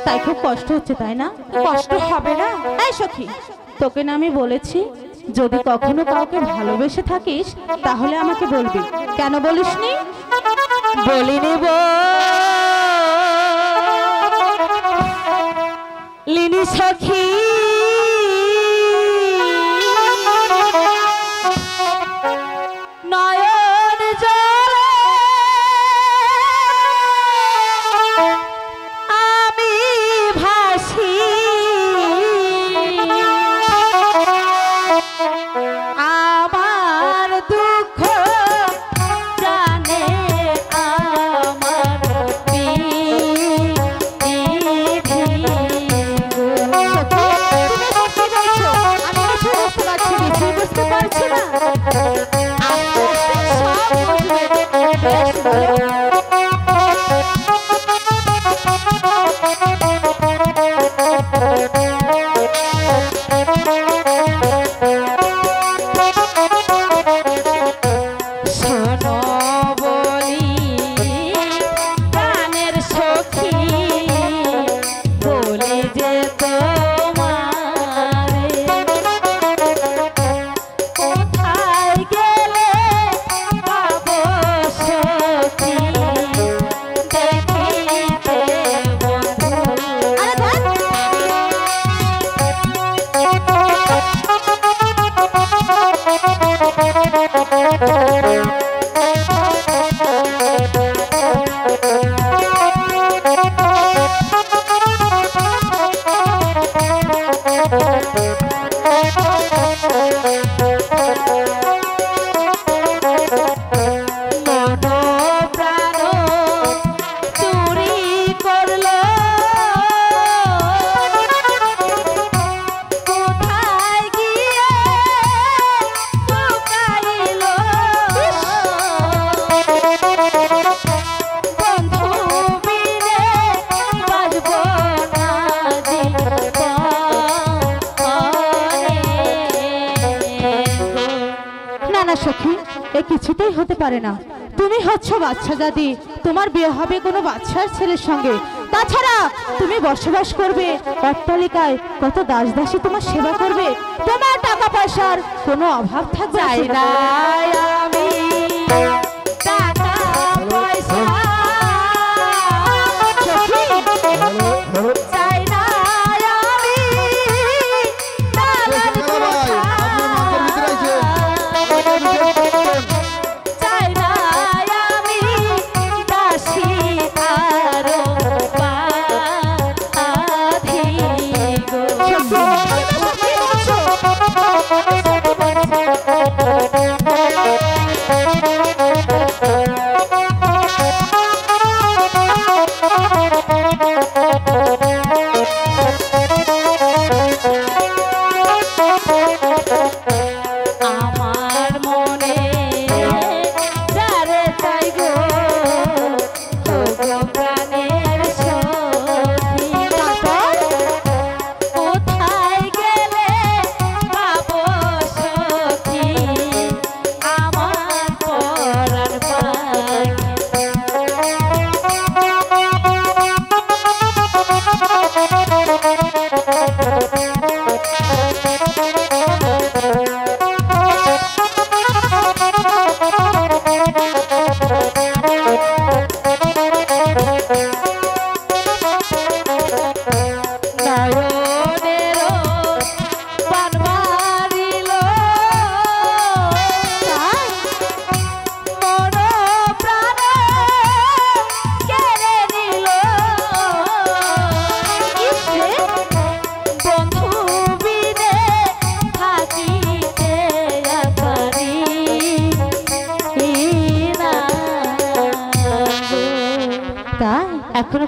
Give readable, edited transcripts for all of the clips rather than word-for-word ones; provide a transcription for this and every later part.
তাই খুব কষ্ট হচ্ছে, তাই না? কষ্ট হবে না? এই সখী, তোকে না আমি বলেছি যদি কখনো কাউকে ভালোবেসে থাকিস তাহলে আমাকে বলবি, কেন বলিসনি? বলিনি লিনি সখী, নয়ন জলে আমি ভাসি, আমার দুঃখ জানে আমার বুঝতে পারছি না। কিছুতেই হতে পারে না, তুমি হচ্ছ বাচ্চা দাদি, তোমার বিয়ে হবে কোনো বাচ্চার ছেলের সঙ্গে। তাছাড়া তুমি বসবাস করবে অট্টালিকায়, কত দাস দাসী তোমার সেবা করবে, তোমার টাকা পয়সার কোনো অভাব থাকবে না। আমি টাকা পয়সা চাই না,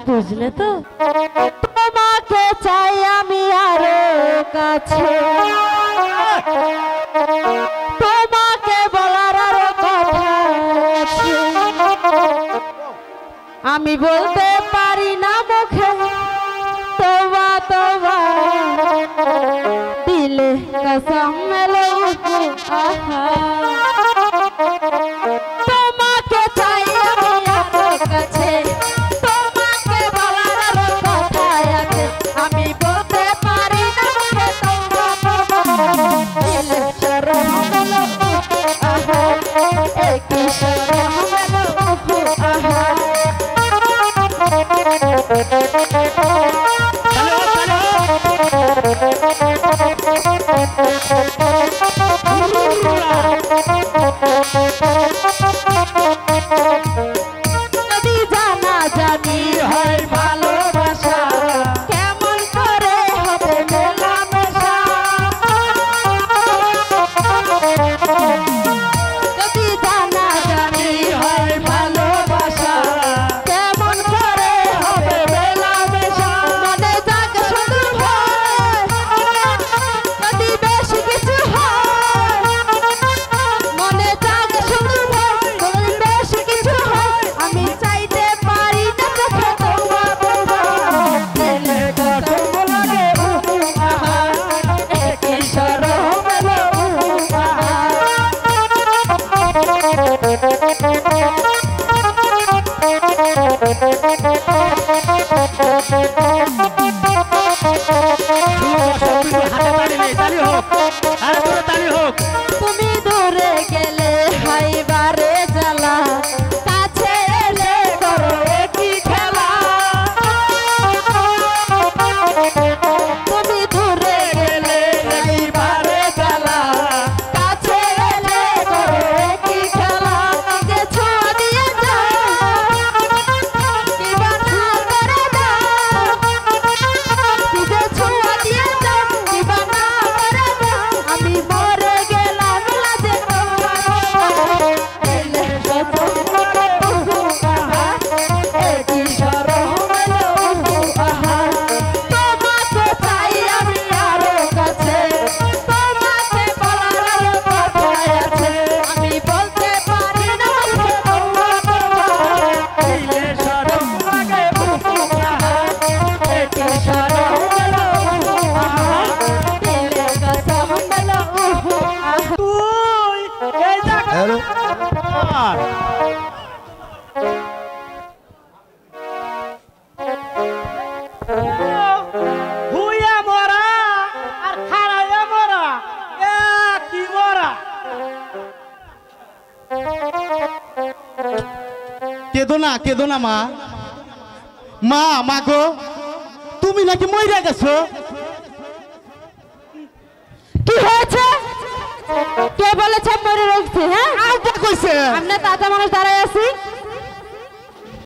বুঝলে তো? তোমাকে কাছে তোমাকে বলার আরো কথা আছে আমি বলতে পারি না মুখে তোবা তোবা দিলে কসম মেলো আহা তোমাকে চাই আমি আরো কাছে তোমাকে বলার আরো কথা আছে আমি বলতে পারি না মুখে তোবা তোবা দিলে শরম মেলো আহা একই শরম মেলো আহা যদি জানা জানি হয় ভালোবাসা কেমন করে হবে মেলামেশা যদি জানা জানি হয় ভালোবাসা কেমন করে হবে মেলামেশা মনে যাক শুধু ভয় যদি বেশি কিছু হয় মনে যাক শুধু ভয় যদি বেশি কিছু হয় আমি চাইতে পারি না চোখে তোমা তোমা দিলে কসম লাগে আহা একই শরম এলো আহা তুমি দূরে গেলে হাইবারে জ্বালা কাছে এলে করো একই খেলা তুমি দূরে গেলে হাইবারে জ্বালা কাছে এলে করো একই খেলা নিজে ছোঁয়া দিয়ে যাও কিবা না করে দাও নিজে ছোঁয়া দিয়ে যাও কিবা না করে দাও আমি মরে গেলাম লাজে দিলে কসম আহা একই শরম এলো আহা তোমাকে চাই আমি আরো কাছে তোমাকে বলার আরো কথা আছে আমি বলতে পারি না মুখে তোমা তোমা দিলে শরম লাগে আহা একই শরম এলো আহা দিলে কসম এলো আহা তুই এই দেখ হ্যালো হুইয়া মরা আর খাড়াইয়া মরা কি মরা কেদো না মা মা মা গো তুমি নাকি মইরা গেছো কি হয়েছে কে বলেছে মরে রয়েছে হ্যাঁ আর কে কইছে আমরা তাজা মানুষ দাঁড়ায় আছি